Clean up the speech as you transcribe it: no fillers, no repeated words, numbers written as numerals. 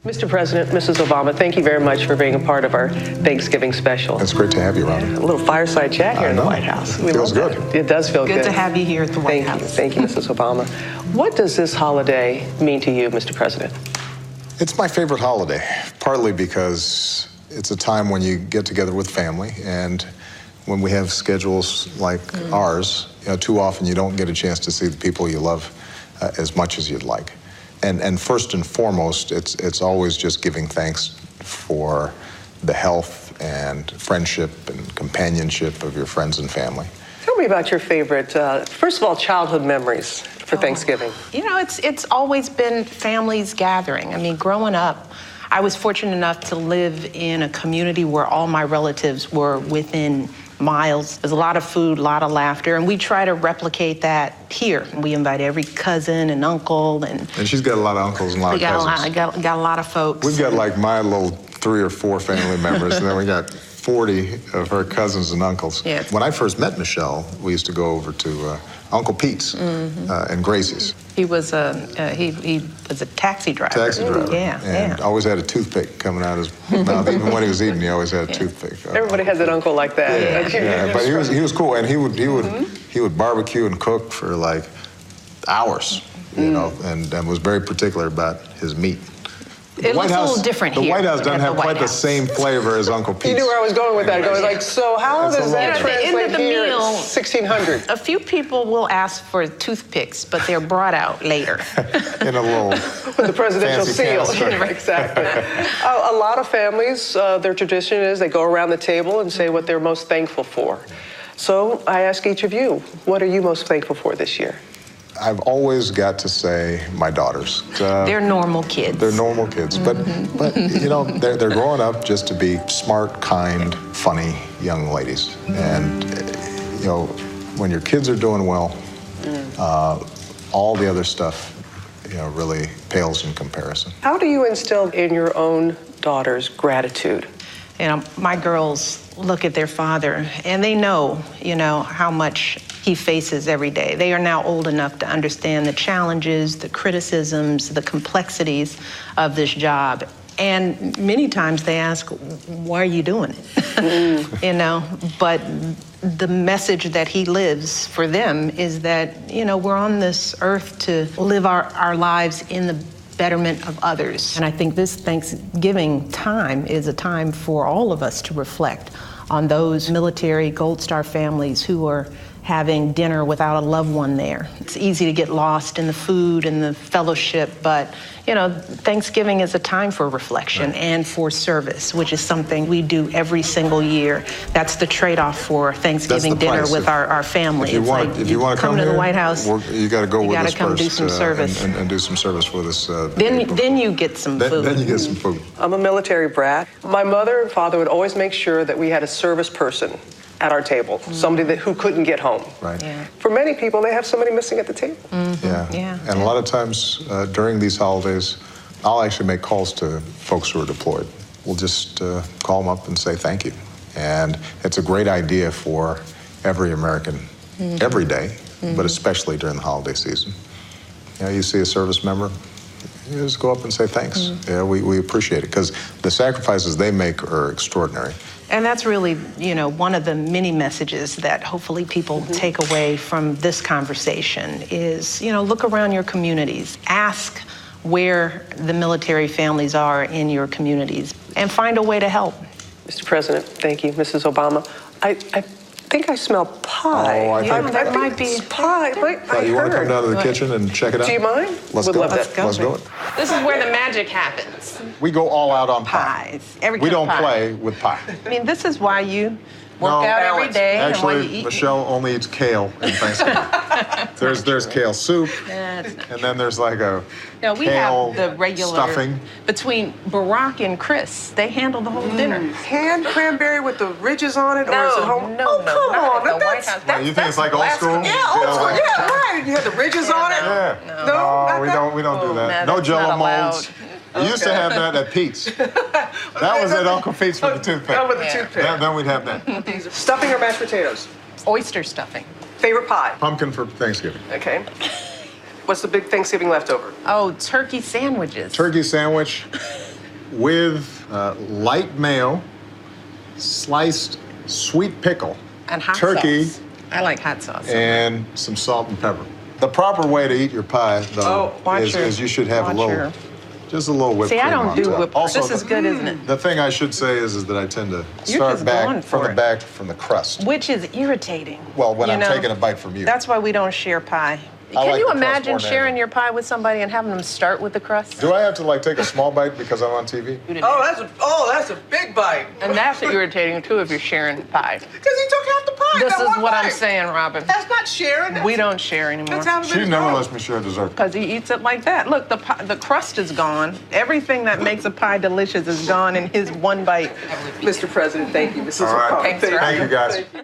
Mr. President, Mrs. Obama, thank you very much for being a part of our Thanksgiving special. It's great to have you, Ronnie. A little fireside chat here in the White House. It feels good. It does feel good. Good to have you here at the White House. Thank you, Mrs. Obama. What does this holiday mean to you, Mr. President? It's my favorite holiday, partly because it's a time when you get together with family, and when we have schedules like ours, too often you don't get a chance to see the people you love as much as you'd like. And first and foremost, it's always just giving thanks for the health and friendship and companionship of your friends and family. Tell me about your favorite, first of all, childhood memories for Thanksgiving. It's always been families gathering. I mean, growing up, I was fortunate enough to live in a community where all my relatives were within miles. There's a lot of food, a lot of laughter, and we try to replicate that here. We invite every cousin and uncle, and she's got a lot of uncles and a lot of cousins. Got a lot of folks. We've got like my little 3 or 4 family members, and then we got 40 of her cousins and uncles. Yes. When I first met Michelle, we used to go over to Uncle Pete's and Gracie's. He was a taxi driver. And always had a toothpick coming out of his mouth. Even when he was eating, he always had a toothpick. Everybody has an uncle like that. Yeah, but he was cool, and he would barbecue and cook for like hours, and was very particular about his meat. It looks a little different here. The White House doesn't have quite the same flavor as Uncle Pete's. You knew where I was going with that. Going like, so how does that translate here in 1600? A few people will ask for toothpicks, but they're brought out later. In a little with the presidential seal. Exactly. A lot of families, their tradition is they go around the table and say what they're most thankful for. So I ask each of you, what are you most thankful for this year? I've always got to say my daughters. They're normal kids. They're normal kids, but they're growing up just to be smart, kind, funny young ladies. And when your kids are doing well, all the other stuff, really pales in comparison. How do you instill in your own daughters gratitude? My girls look at their father, and they know, how much he faces every day. They are now old enough to understand the challenges, the criticisms, the complexities of this job. And many times they ask, why are you doing it? But the message that he lives for them is that, we're on this earth to live our lives in the betterment of others. And I think this Thanksgiving time is a time for all of us to reflect on those military Gold Star families who are having dinner without a loved one there. It's easy to get lost in the food and the fellowship, but Thanksgiving is a time for reflection and for service, which is something we do every single year. That's the trade-off for Thanksgiving dinner with our family. If you want to come to here, the White House, you got to go with us come first do some service. And do some service with us. Then you get some food. Then you get some food. I'm a military brat. My mother and father would always make sure that we had a service person at our table, somebody who couldn't get home. Right. Yeah. For many people, they have somebody missing at the table. Yeah. And a lot of times during these holidays, I'll actually make calls to folks who are deployed. We'll just call them up and say thank you. And it's a great idea for every American, every day, but especially during the holiday season. You see a service member, you just go up and say thanks. We appreciate it, because the sacrifices they make are extraordinary. And that's really, one of the many messages that hopefully people take away from this conversation is, look around your communities. Ask where the military families are in your communities and find a way to help. Mr. President, thank you. Mrs. Obama, I think I smell pie. Oh, that might be pie. You want to come down to the kitchen and check it out? Do you mind? Let's go. Let's do it. This is where the magic happens. We go all out on pie. Pies. We don't play with pie. I mean, this is why you work out every day. Actually, and why you eat. Michelle only eats kale in Thanksgiving. there's kale soup, and then there's like a we kale have the regular stuffing. Between Barack and Chris, they handle the whole dinner. Canned cranberry with the ridges on it, or is it home? No, come on. The White House. You think it's like old school? Yeah, old school. Yeah, right. You have the ridges on it. No, we don't do that. No Jello molds. We used to have that at Pete's. That was at Uncle Pete's with the toothpick. With the toothpick. Then we'd have that. Stuffing or mashed potatoes? Oyster stuffing. Favorite pie? Pumpkin for Thanksgiving. Okay. What's the big Thanksgiving leftover? Oh, turkey sandwiches. Turkey sandwich. with light mayo, sliced sweet pickle, And hot turkey, sauce. I like hot sauce. and some salt and pepper. The proper way to eat your pie, though, is you should have just a little whipped See, cream I don't on do top. whipped. Also, This is good, isn't it? The thing I should say is that I tend to You're start just going back from for the it. back from the crust. Which is irritating. Well, when you I'm know? taking a bite from you. That's why we don't share pie. I Can like you the crust imagine more than sharing anything. your pie with somebody and having them start with the crust? Do I have to like take a small bite because I'm on TV? That's a big bite. And that's irritating too if you're sharing pie. Because he took half the pie. This got is one what I'm bite. saying, Robin. That's not sharing. We don't share anymore. That's how it She is. never lets me share dessert. Because he eats it like that. Look, the crust is gone. Everything that makes a pie delicious is gone in his one bite. Mr. President, thank you. This is All right. Thanks, Robin. Thank you, guys. Thank you.